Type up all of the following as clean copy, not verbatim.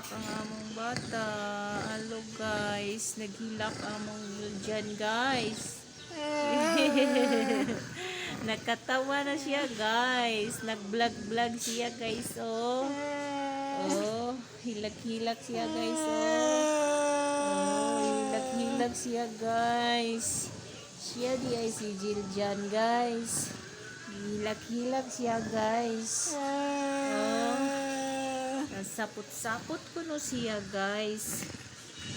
naghilak ang among bata. Hello guys, naghilak among dyan guys. Nakatawa na siya guys. Nag-vlog siya guys. Oh, hilak-hilak siya guys. Hilak-hilak siya guys. Siya di ay si Jill dyan guys. Hilak-hilak siya guys. Nagsapot-sapot ko no siya guys.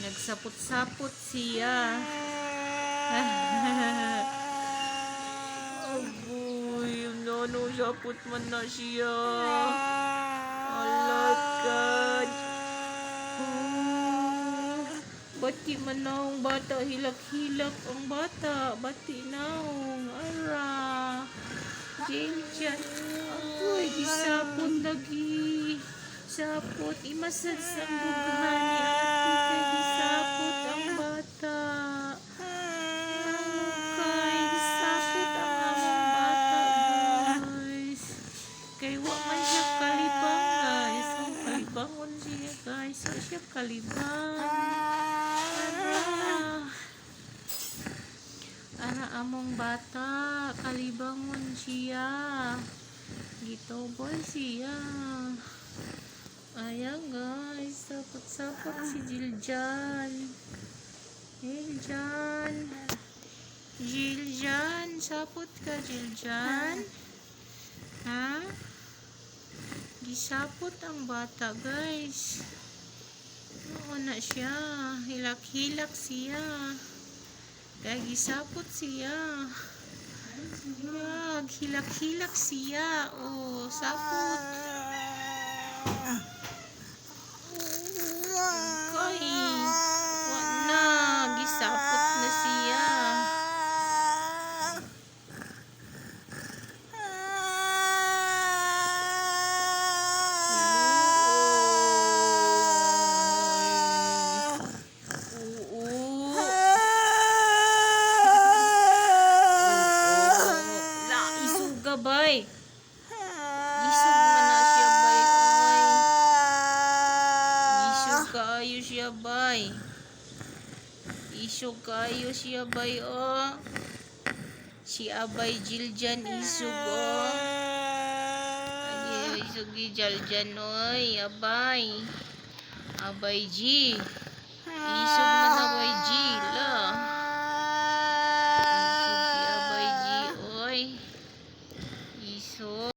Nagsapot-sapot siya. Agoy, yung nono sapot man na siya. Alat God. Bati man naong bata, hilak-hilak ang bata. Bati naong, ara. Jane dyan. Agoy, gisapot lagi. Sapot, imasad sa bughan ni ate kay gisapot ang bata. Okay, gisapot ang among bata guys. Kay wa man siya kalibang guys. Ang kalibangon siya guys. Wa siya kalibang. Ara among bata. Kalibangon siya. Gitobol siya. Ayan guys, sapot-sapot si Jiljan. Jiljan, sapot ka Jiljan. Ha? Gisapot ang bata guys. Oo na siya, hilak-hilak siya. Kaya gisapot siya. Hilak-hilak siya. Oh, sapot. Gisapot na siya. Isog gabay. Isog man na siya bay. Isog kaayo siya bay. Isog kayo siya bay si Abay Jiljan isog ay isog di Jiljan oy Abay G isog man Abay G